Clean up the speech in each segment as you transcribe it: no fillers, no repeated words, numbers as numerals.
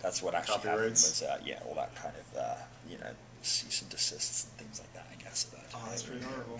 That's what actually happened. Copyrights? Was yeah, all that kind of you know, cease and desists and things like that. I guess. Oh, that's pretty horrible.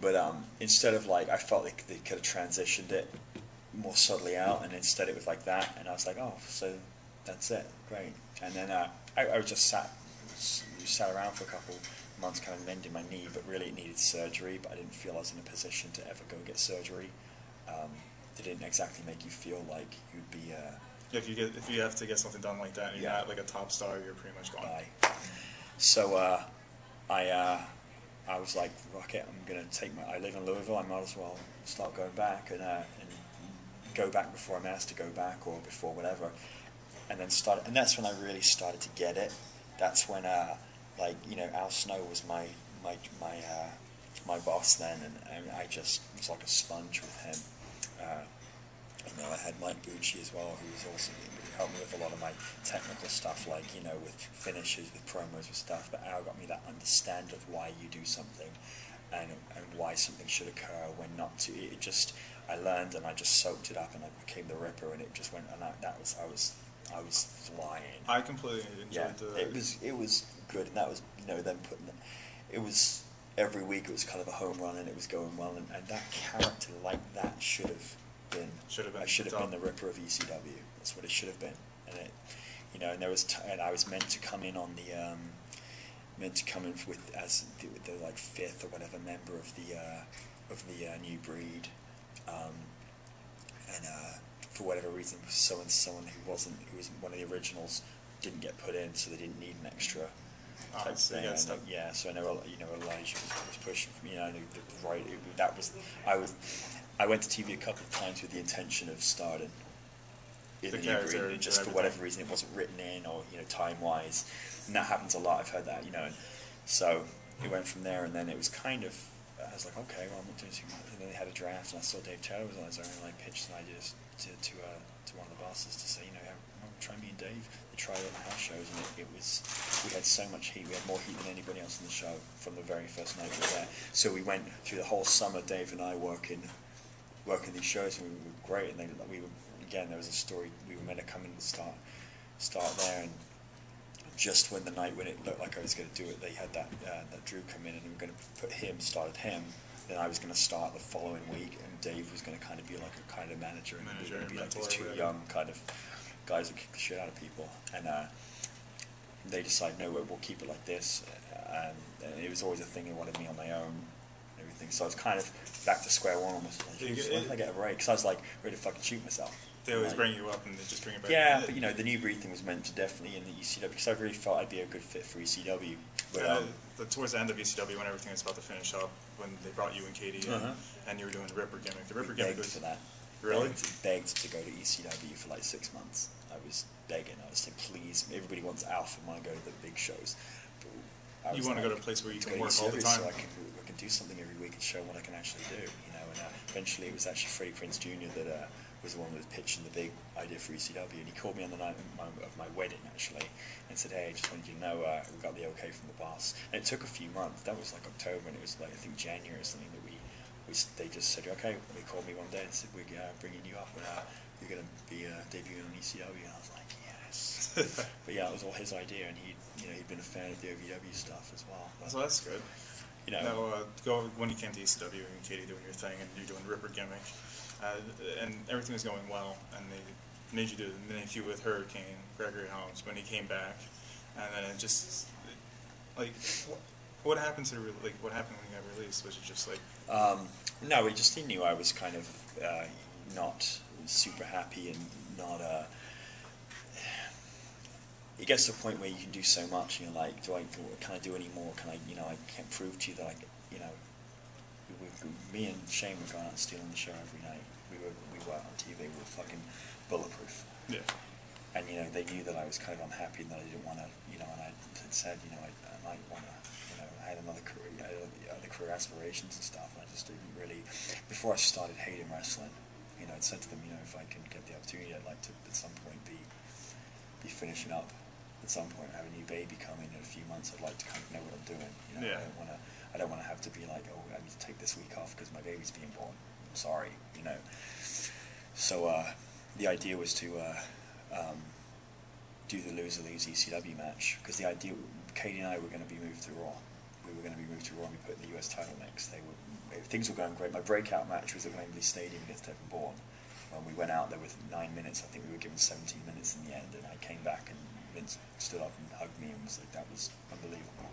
But instead of like, I felt like they could have transitioned it more subtly out, and instead it was like that, and I was like, oh, so that's it, great. And then I just sat around for a couple months, kind of mending my knee, but really it needed surgery. But I didn't feel I was in a position to ever go and get surgery. It didn't exactly make you feel like you'd be. Yeah, if you have to get something done like that, and you're not like a top star, you're pretty much gone. So I was like, fuck it, I'm gonna take I live in Louisville, I might as well start going back and go back before I'm asked to go back or before whatever, and then and that's when I really started to get it. That's when like, you know, Al Snow was my boss then, and I just was like a sponge with him. You know, I had Myke Quest as well, who was also helped me with a lot of my technical stuff, like, you know, with finishes, with promos, with stuff. But Al got me that understand of why you do something, and why something should occur when not to. It just, I learned, and I just soaked it up, and I became the Ripper, and it just went. And I was flying. I completely enjoyed it was good, and that was, you know, them putting it was every week. It was kind of a home run, and it was going well, and that character like that should have been. I should have been the Ripper of ECW. That's what it should have been. And it, you know, and there was and I was meant to come in on the with as the like 5th or whatever member of the new breed, and for whatever reason, someone who was one of the originals didn't get put in, so they didn't need an extra. So yeah, so I know, you know, Elijah was pushing for me. You know, I went to TV a couple of times with the intention of starting in the new breed, just for whatever reason it wasn't written in, or, you know, time wise, and that happens a lot. I've heard that, you know, and so it went from there, and then it was kind of, I was like, okay, well, I'm not doing too much. And then they had a draft, and I saw Dave Taylor was on his own, and I pitched an idea to one of the bosses to say, you know, try me and Dave. They tried it on the house shows, and we had so much heat. We had more heat than anybody else in the show from the very first night we were there. So we went through the whole summer, Dave and I working these shows, and we were great. And there was a story, we were meant to come in and start there, and just when the night when it looked like I was going to do it, they had that Drew come in, and we were going to started him. Then I was going to start the following week, and Dave was going to kind of be like a kind of manager and be like these two young kind of guys that kick the shit out of people. And they decided, no, we'll keep it like this. And it was always a thing, they wanted me on my own and everything. So I was kind of back to square one, almost like, when did I get a break? Because I was like ready to fucking shoot myself. They always bring you up and they just bring you back. Yeah, but, you know, the new breed thing was meant to definitely in the ECW, because I really felt I'd be a good fit for ECW. But towards the end of ECW, when everything was about to finish up, when they brought you and Katie in, and you were doing the Ripper gimmick, the Ripper gimmick was... for that. Really? Begged to go to ECW for like 6 months. I was begging. I was saying, please, everybody wants Alpha, I want to go to the big shows. You want to go to a place where you can work all the time. So I can do something every week and show what I can actually do, you know. And eventually it was actually Freddie Prinze Jr. that was the one that was pitching the big idea for ECW, and he called me on the night of my wedding, actually, and said, hey, I just wanted you to know we got the okay from the boss. And it took a few months. That was like October, and it was like, I think January or something, that they just said, okay, they called me one day and said, we're bringing you up, you're going to be debuting on ECW, and I was like, yes. But yeah, it was all his idea, and he'd been a fan of the OVW stuff as well. But, so that's good. You know, now, when you came to ECW and Katie doing your thing, and you're doing Ripper gimmick, and everything was going well, and they made you do the mini feud with Hurricane, Gregory Holmes, when he came back, and then it just, like, what happened what happened when you got released? Was it just like... No, he knew I was kind of not super happy, and not... It gets to a point where you can do so much, and you're like, can I do any more? Can I, you know, I can't prove to you that you know, me and Shane were going out and stealing the show every night. We were on TV, we were fucking bulletproof. Yeah. And, you know, they knew that I was kind of unhappy and that I didn't want to, you know, and I had said, you know, I might want to, you know, I had another career, I had other career aspirations and stuff, and I just didn't really, before I started hating wrestling, you know, I'd said to them, you know, if I can get the opportunity, I'd like to at some point be finishing up. At some point, have a new baby coming in a few months. I'd like to kind of know what I'm doing. You know, yeah. I don't want to have to be like, oh, I need to take this week off because my baby's being born. I'm sorry, you know. So the idea was to do the loser leaves ECW match, because the idea, Katie and I were going to be moved to Raw. We were going to be moved to Raw and we put in the US title mix. Things were going great. My breakout match was at Wembley Stadium against Devon Bourne. When we went out there with 9 minutes, I think we were given 17 minutes in the end, and I came back and Vince stood up and hugged me and was like, that was unbelievable.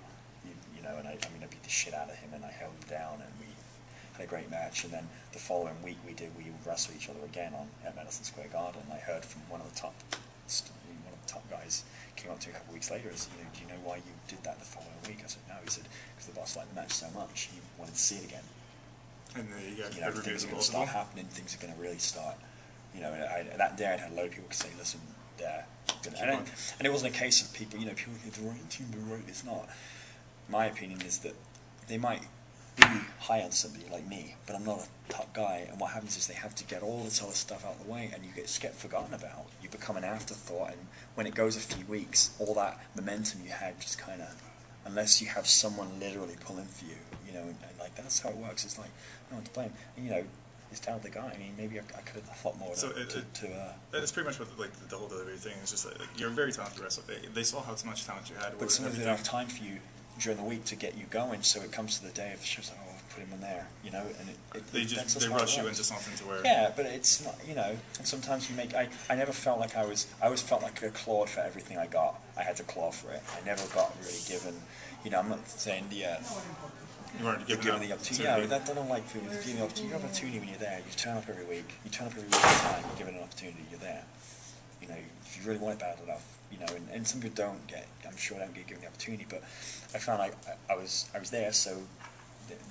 You know, and I beat the shit out of him and I held him down and we had a great match. And then the following week we wrestled each other again at Madison Square Garden. I heard from one of the top guys came up to me a couple of weeks later and said, do you know why you did that the following week? I said, no. He said, because the boss liked the match so much, he wanted to see it again. And then you know, things are going to start happening, things are going to really start. You know, that day I had a load of people say, listen, and it wasn't a case of people, people think the right team, the right, it's not. My opinion is that they might be high on somebody like me, but I'm not a top guy, and what happens is they have to get all this other stuff out of the way, and you get forgotten about. You become an afterthought, and when it goes a few weeks, all that momentum you had just kind of, unless you have someone literally pulling for you, and like that's how it works. It's like, no one to blame. And, it's down to the guy. I mean, maybe I could have done a lot more. So it's pretty much what the whole WWE thing is. Just you're a very talented wrestler. They saw how much talent you had. But sometimes they don't have time for you during the week to get you going. So it comes to the day of the show, it's like, oh, put him in there, and they rush you into something to where. Yeah, but it's not, and sometimes you make. I never felt like I always felt like I clawed for everything I got. I had to claw for it. I never got really given. I'm not saying you weren't given the opportunity. Yeah, I don't like giving the opportunity. You have an opportunity when you're there. You turn up every week. You turn up every week at a time. You're given an opportunity. You're there. If you really want it bad enough, and some people don't get. I'm sure don't get given the opportunity. But I found I was there, so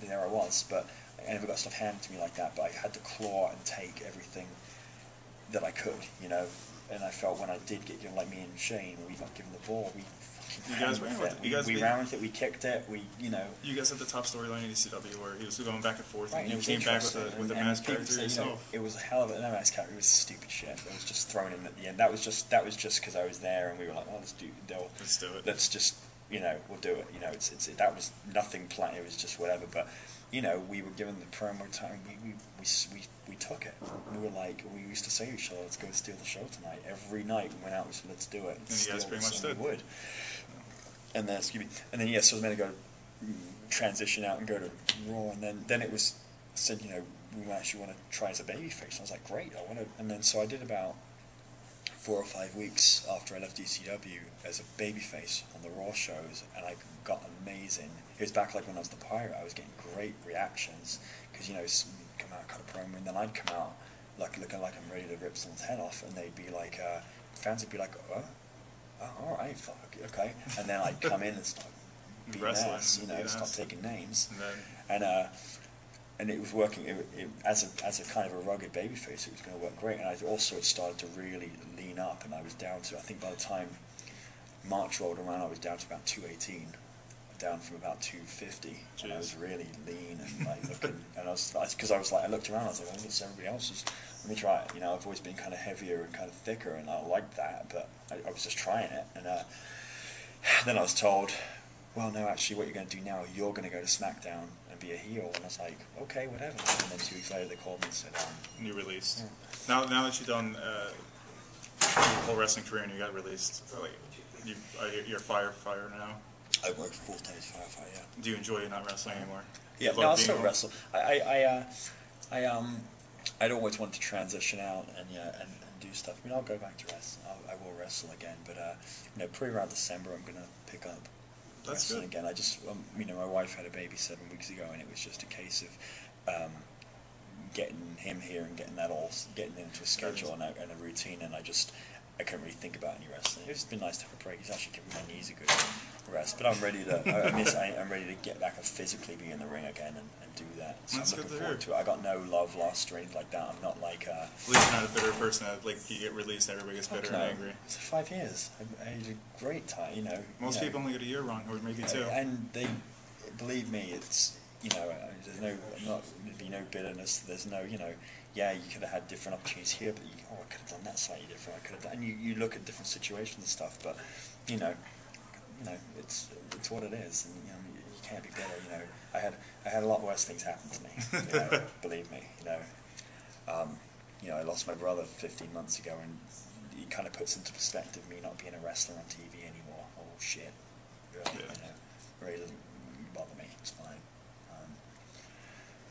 there I was. But I never got stuff handed to me like that. But I had to claw and take everything that I could. And I felt when I did get given, like me and Shane, we got given the ball. We ran with it, we kicked it, You guys had the top storyline in ECW where he was going back and forth, right, and you came back with a mass character yourself. It was a hell of a mass character. It was stupid shit. It was just thrown in at the end. That was just because I was there, and we were like, oh, let's do it. Let's just, we'll do it. That was nothing planned. It was just whatever. But we were given the promo time. We took it. We were like, we used to say to each other, let's go steal the show tonight. Every night we went out, we said, let's do it. And you guys pretty much did. We would. And then, so I was meant to go transition out and go to Raw, and then it was said, we actually want to try as a babyface. I was like, great, I want to. And then so I did about 4 or 5 weeks after I left ECW as a babyface on the Raw shows, and I got amazing. It was back like when I was the Pirate. I was getting great reactions because come out, cut a promo, and then I'd come out looking like I'm ready to rip someone's head off, and they'd be like, fans would be like, oh, all right, fuck, okay. And then I'd come in and start being ass, start taking names. And it was working. As a kind of a rugged babyface, it was going to work great. And I also had started to really lean up, and I was down to, I think by the time March rolled around, I was down to about 218, down from about 250. Jeez. And I was really lean and like looking, and I looked around, I was like, oh, this everybody else is. Let me try it. I've always been kind of heavier and kind of thicker, and I liked that, but I was just trying it. And then I was told, well, no, actually, what you're going to do now, you're going to go to SmackDown and be a heel. And I was like, okay, whatever. And then 2 weeks later, they called me and said, you released. Yeah. Now that you've done your whole wrestling career and you got released, you're a firefighter now. I work full-time as a firefighter, yeah. Do you enjoy not wrestling anymore? Yeah, no, I still wrestle. I'd always wanted to transition out and do stuff. I mean, I'll go back to wrestling. I will wrestle again, but probably around December, I'm gonna pick up wrestling again. I just, my wife had a baby 7 weeks ago, and it was just a case of getting him here and getting into a schedule and a routine, and I couldn't really think about any wrestling. It's been nice to have a break. It's actually given my knees a good rest, but I'm ready to. I'm ready to get back and physically be in the ring again and do that. So That's I'm looking forward to it. I got no love lost or anything like that. I'm not like. At least you're not a bitter person that you get released and everybody gets bitter and angry. It's 5 years. I had a great time. Most people only get a year wrong, or maybe 2. And they believe me. It's there'd be no bitterness. There's no yeah, you could have had different opportunities here, but I could have done that slightly different. I could have done, and you look at different situations and stuff, but it's what it is, and you can't be bitter. I had a lot worse things happen to me. Believe me. I lost my brother 15 months ago, and it kind of puts into perspective me not being a wrestler on TV anymore. Oh shit, really, you know, really doesn't bother me. It's fine.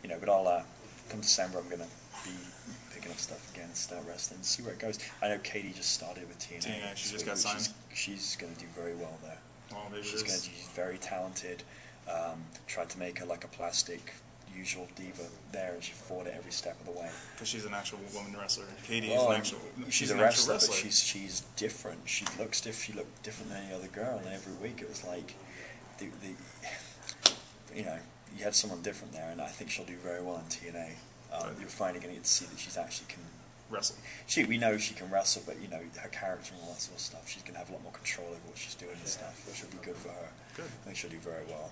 You know, but I'll come December, I'm gonna be picking up stuff again, start wrestling, see where it goes. I know Katie just started with TNA. TNA, she just got signed. She's gonna do very well there. Oh, maybe She's very talented. Tried to make her like a plastic usual diva there, and she fought it every step of the way. Because she's an actual woman wrestler. Katie is an actual. She's a wrestler, but she's different. She looks different. She looked different than any other girl, and every week it was like, you know, you had someone different there, and I think she'll do very well in TNA. You're finally going to get to see that she's actually can wrestle. We know she can wrestle, but you know her character and all that sort of stuff. She's going to have a lot more control over what she's doing and stuff, which will be good for her. Good. I think she'll do very well.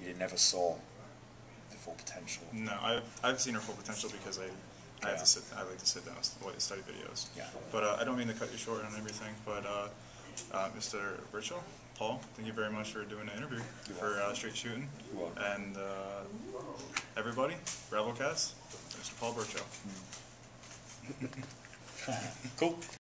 You never saw the full potential. No, I've seen her full potential because I like to sit down and study videos. Yeah. But I don't mean to cut you short on everything. But Mr. Birchill, Paul, thank you very much for doing the interview for Straight Shootin. You're welcome. And everybody, Rabblecast, Mr. Paul Birchill. Cool.